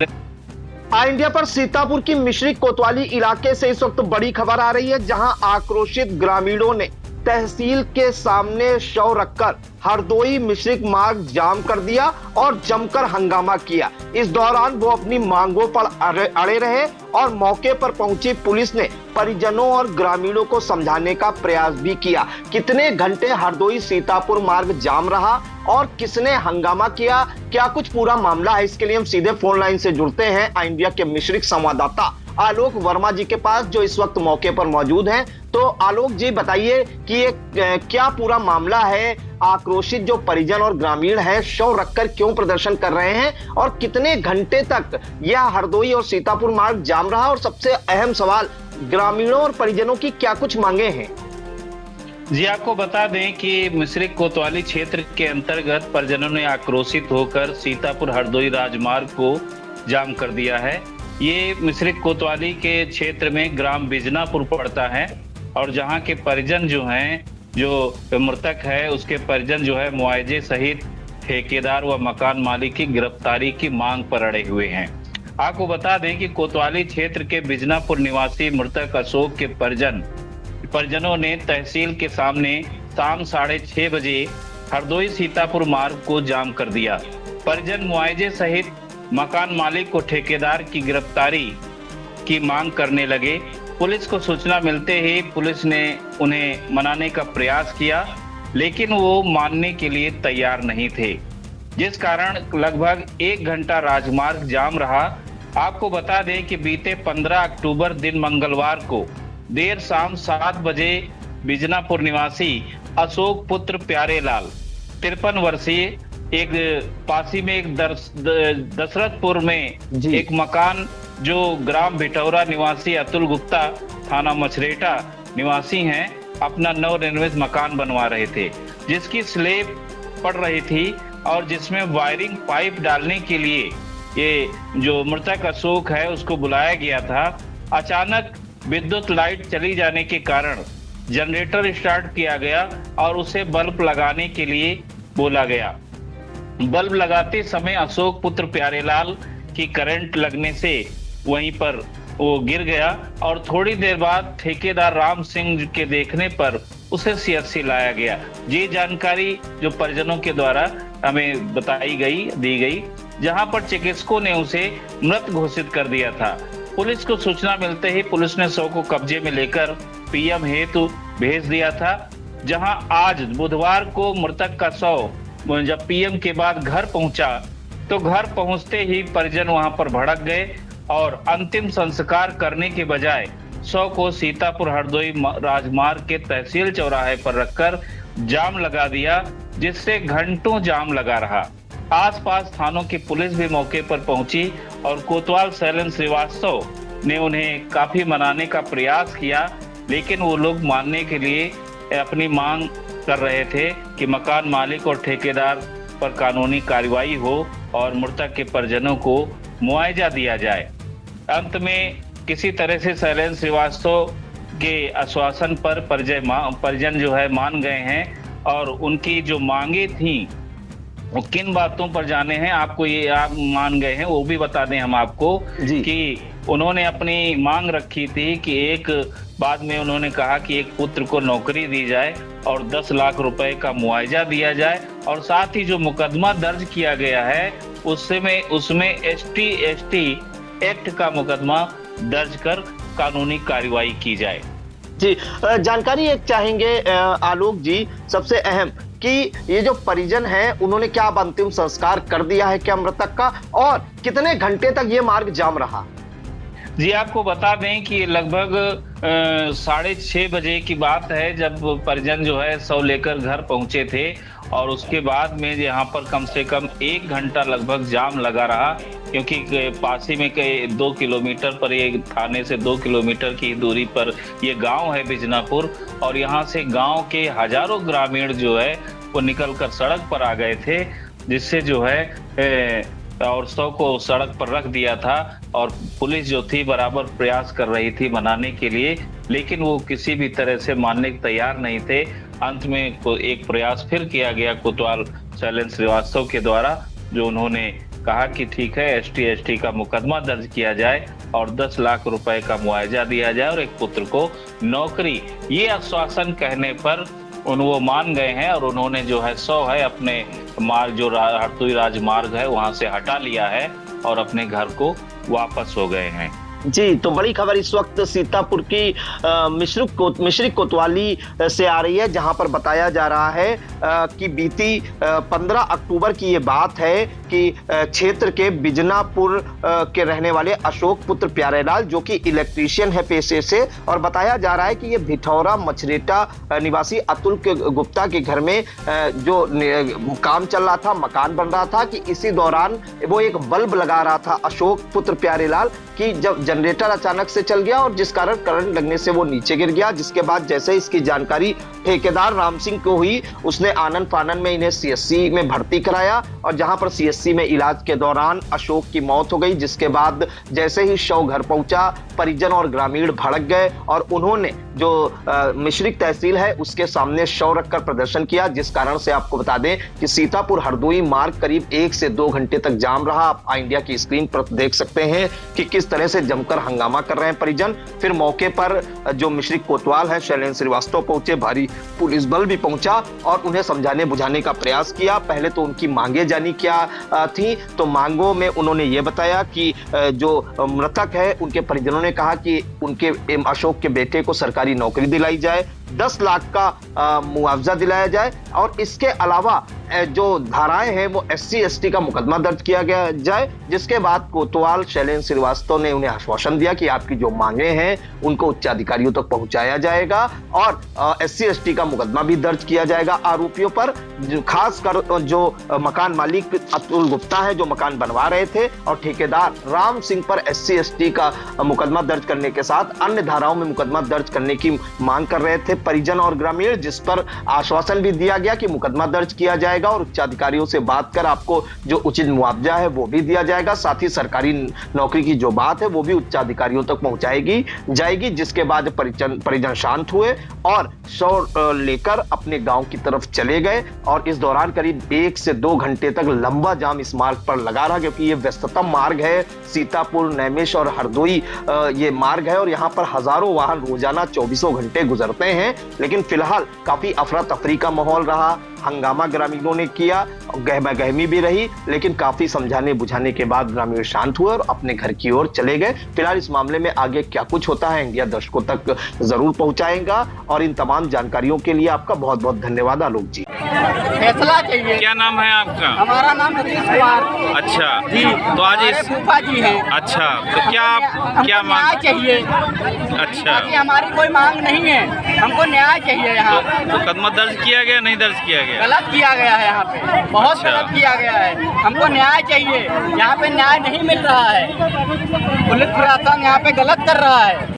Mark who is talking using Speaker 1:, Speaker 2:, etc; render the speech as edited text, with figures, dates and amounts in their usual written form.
Speaker 1: India पर सीतापुर की मिश्रिक कोतवाली इलाके से इस वक्त बड़ी खबर आ रही है, जहां आक्रोशित ग्रामीणों ने तहसील के सामने शव रखकर हरदोई मिश्रिक मार्ग जाम कर दिया और जमकर हंगामा किया। इस दौरान वो अपनी मांगों पर अड़े रहे और मौके पर पहुंची पुलिस ने परिजनों और ग्रामीणों को समझाने का प्रयास भी किया। कितने घंटे हरदोई सीतापुर मार्ग जाम रहा और किसने हंगामा किया, क्या कुछ पूरा मामला है, इसके लिए हम सीधे फोन लाइन से जुड़ते हैं इंडिया के मिश्रिक संवाददाता आलोक वर्मा जी के पास, जो इस वक्त मौके पर मौजूद हैं। तो आलोक जी बताइए कि ये क्या पूरा मामला है, आक्रोशित जो परिजन और ग्रामीण हैं शव रखकर क्यों प्रदर्शन कर रहे हैं और कितने घंटे तक यह हरदोई और सीतापुर मार्ग जाम रहा, और सबसे अहम सवाल ग्रामीणों और परिजनों की क्या कुछ मांगे हैं?
Speaker 2: जी, आपको बता दें कि मिश्रिक कोतवाली क्षेत्र के अंतर्गत परिजनों ने आक्रोशित होकर सीतापुर हरदोई राजमार्ग को जाम कर दिया है। ये मिश्रिक कोतवाली के क्षेत्र में ग्राम बिजनापुर पड़ता है और जहां के परिजन जो हैं, जो मृतक है उसके परिजन जो है मुआवजे सहित ठेकेदार व मकान मालिक की गिरफ्तारी की मांग पर अड़े हुए हैं। आपको बता दें कि कोतवाली क्षेत्र के बिजनापुर निवासी मृतक अशोक के परिजनों ने तहसील के सामने शाम 6:30 बजे हरदोई सीतापुर मार्ग को जाम कर दिया। परिजन मुआवजे सहित मकान मालिक को ठेकेदार की गिरफ्तारी की मांग करने लगे। पुलिस को सूचना मिलते ही पुलिस ने उन्हें मनाने का प्रयास किया, लेकिन वो मानने के लिए तैयार नहीं थे, जिस कारण लगभग 1 घंटा राजमार्ग जाम रहा। आपको बता दें कि बीते 15 अक्टूबर दिन मंगलवार को देर शाम 7 बजे बिजनापुर निवासी अशोक पुत्र प्यारेलाल 53 वर्षीय एक पासी में एक दशरथपुर में एक मकान जो ग्राम भिटौरा निवासी अतुल गुप्ता थाना मछरेटा निवासी हैं अपना नवनिर्मित मकान बनवा रहे थे, जिसकी स्लेब पड़ रही थी और जिसमें वायरिंग पाइप डालने के लिए ये जो मृतक अशोक है उसको बुलाया गया था। अचानक विद्युत लाइट चली जाने के कारण जनरेटर स्टार्ट किया गया और उसे बल्ब लगाने के लिए बोला गया। बल्ब लगाते समय अशोक पुत्र प्यारेलाल की करंट लगने से वहीं पर वो गिर गया और थोड़ी देर बाद ठेकेदार राम सिंह के देखने पर उसे सीएचसी लाया गया। ये जानकारी जो परिजनों के द्वारा हमें दी गई, जहां पर चिकित्सकों ने उसे मृत घोषित कर दिया था। पुलिस को सूचना मिलते ही पुलिस ने शव को कब्जे में लेकर पीएम हेतु भेज दिया था, जहां आज बुधवार को मृतक का शव जब पीएम के बाद घर पहुंचा तो घर पहुंचते ही परिजन वहां पर भड़क गए और अंतिम संस्कार करने के बजाय शव को सीतापुर हरदोई राजमार्ग के तहसील चौराहे पर रखकर जाम लगा दिया, जिससे घंटों जाम लगा रहा। आसपास थानों की पुलिस भी मौके पर पहुंची और कोतवाल शैलेंद्र श्रीवास्तव ने उन्हें काफी मनाने का प्रयास किया, लेकिन वो लोग मानने के लिए अपनी मांग कर रहे थे कि मकान मालिक और ठेकेदार पर कानूनी कार्रवाई हो और मृतक के परिजनों को मुआवजा दिया जाए। अंत में किसी तरह से शैलेंद्र श्रीवास्तव के आश्वासन पर परिजन जो है मान गए हैं और उनकी जो मांगे थी वो किन बातों पर जाने हैं आपको ये आप मान गए हैं वो भी बता दें हम आपको कि उन्होंने अपनी मांग रखी थी कि एक बाद में उन्होंने कहा कि एक पुत्र को नौकरी दी जाए और 10 लाख रुपए का मुआवजा दिया जाए और साथ ही जो मुकदमा दर्ज किया गया है उसमें ST एक्ट का मुकदमा दर्ज कर कानूनी कार्रवाई की जाए।
Speaker 1: जी, जानकारी एक चाहेंगे आलोक जी, सबसे अहम कि ये जो परिजन हैं उन्होंने क्या अब अंतिम संस्कार कर दिया है क्या मृतक का, और कितने घंटे तक ये मार्ग जाम रहा?
Speaker 2: जी, आपको बता दें कि लगभग 6:30 बजे की बात है जब परिजन जो है शव लेकर घर पहुंचे थे और उसके बाद में यहाँ पर कम से कम 1 घंटा लगभग जाम लगा रहा, क्योंकि पास ही में 2 किलोमीटर पर ये थाने से 2 किलोमीटर की दूरी पर ये गांव है बिजनापुर और यहाँ से गांव के हजारों ग्रामीण जो है वो निकलकर सड़क पर आ गए थे, जिससे जो है और शव को सड़क पर रख दिया था और पुलिस जो थी बराबर प्रयास कर रही थी मनाने के लिए, लेकिन वो किसी भी तरह से मानने को तैयार नहीं थे। अंत में एक प्रयास फिर किया गया कोतवाल शैलेंद्र श्रीवास्तव के द्वारा, जो उन्होंने कहा कि ठीक है, ST का मुकदमा दर्ज किया जाए और 10 लाख रुपए का मुआवजा दिया जाए और एक पुत्र को नौकरी। ये आश्वासन कहने पर वो मान गए हैं और उन्होंने जो है 100 है अपने मार्ग जो हरदोई राजमार्ग है वहां से हटा लिया है और अपने घर को वापस हो गए हैं।
Speaker 1: जी, तो बड़ी खबर इस वक्त सीतापुर की मिश्रिक कोतवाली से आ रही है, जहां पर बताया जा रहा है कि बीती 15 अक्टूबर की ये बात है कि क्षेत्र के बिजनापुर के रहने वाले अशोक पुत्र प्यारेलाल, जो कि इलेक्ट्रीशियन है पेशे से, और बताया जा रहा है कि ये भिठौरा मछरेटा निवासी अतुल गुप्ता के घर में जो काम चल रहा था, मकान बन रहा था, कि इसी दौरान वो एक बल्ब लगा रहा था अशोक पुत्र प्यारेलाल, कि जब जनरेटर अचानक से चल गया और जिस कारण करंट लगने से वो नीचे गिर गया। जिसके बाद जैसे इसकी जानकारी ठेकेदार राम सिंह को हुई, उसने आनन फानन में इन्हें CSC में भर्ती कराया और जहां पर CSC में इलाज के दौरान अशोक की मौत हो गई। जिसके बाद जैसे ही शव घर पहुंचा, परिजन और ग्रामीण भड़क गए और उन्होंने जो मिश्रिक तहसील है उसके सामने शव रखकर प्रदर्शन किया, जिस कारण से आपको बता दें कि सीतापुर हरदोई मार्ग करीब 1 से 2 घंटे तक जाम रहा। आप इंडिया की स्क्रीन पर देख सकते हैं कि किस तरह से जमकर हंगामा कर रहे हैं परिजन। फिर मौके पर जो मिश्रिक कोतवाल है शैलेंद्र श्रीवास्तव पहुंचे, भारी पुलिस बल भी पहुंचा और उन्हें समझाने बुझाने का प्रयास किया। पहले तो उनकी मांगे जानी क्या थी, तो मांगों में उन्होंने ये बताया कि जो मृतक है उनके परिजनों ने कहा कि उनके अशोक के बेटे को सरकारी नौकरी दिलाई जाए, 10 लाख का मुआवजा दिलाया जाए और इसके अलावा जो धाराएं हैं वो SC ST का मुकदमा दर्ज किया गया जाए। जिसके बाद कोतवाल शैलेंद्र श्रीवास्तव ने उन्हें आश्वासन दिया कि आपकी जो मांगे हैं उनको उच्च अधिकारियों तक पहुंचाया जाएगा और SC ST का मुकदमा भी दर्ज किया जाएगा आरोपियों पर। खासकर जो मकान मालिक अतुल गुप्ता है जो मकान बनवा रहे थे, और ठेकेदार राम सिंह पर SC ST का मुकदमा दर्ज करने के साथ अन्य धाराओं में मुकदमा दर्ज करने की मांग कर रहे थे परिजन और ग्रामीण, जिस पर आश्वासन भी दिया गया कि मुकदमा दर्ज किया जाएगा और उच्च अधिकारियों से बात कर आपको जो उचित मुआवजा है वो भी दिया जाएगा। साथ ही सरकारी नौकरी की जो बात है वो भी उच्च अधिकारियों तक पहुंचाएगी जाएगी। जिसके बाद परिजन शांत हुए और शव लेकर अपने गांव की तरफ चले गए और इस दौरान करीब 1 से 2 घंटे तक लंबा जाम इस मार्ग पर लगा रहा, क्योंकि ये व्यस्ततम मार्ग है। सीतापुर, नैमिष और हरदोई ये मार्ग है और यहाँ पर हजारों वाहन रोजाना 24 घंटे गुजरते हैं। लेकिन फिलहाल काफी अफरा तफरी का माहौल रहा, हंगामा ग्रामीणों ने किया, गहमा गहमी भी रही, लेकिन काफी समझाने बुझाने के बाद ग्रामीण शांत हुए और अपने घर की ओर चले गए। फिलहाल इस मामले में आगे क्या कुछ होता है इंडिया दर्शकों तक जरूर पहुंचाएगा और इन तमाम जानकारियों के लिए आपका बहुत बहुत धन्यवाद आलोक जी।
Speaker 3: फैसला चाहिए।
Speaker 4: क्या नाम है आपका?
Speaker 3: हमारा नाम नीतीश कुमार।
Speaker 4: अच्छा
Speaker 3: जी,
Speaker 4: तो आज
Speaker 3: हमारे
Speaker 4: इस
Speaker 3: फूफा जी हैं।
Speaker 4: अच्छा, तो क्या
Speaker 3: हमको
Speaker 4: मांग?
Speaker 3: न्याय चाहिए।
Speaker 4: अच्छा,
Speaker 3: बाकी हमारी कोई मांग नहीं है, हमको न्याय चाहिए। यहाँ
Speaker 4: तो मुकदमा दर्ज किया गया नहीं दर्ज किया गया?
Speaker 3: गलत किया गया है, यहाँ पे बहुत
Speaker 4: अच्छा।
Speaker 3: गलत किया गया है। हमको न्याय चाहिए, यहाँ पे न्याय नहीं मिल रहा है। पुलिस प्रशासन यहाँ पे गलत कर रहा है।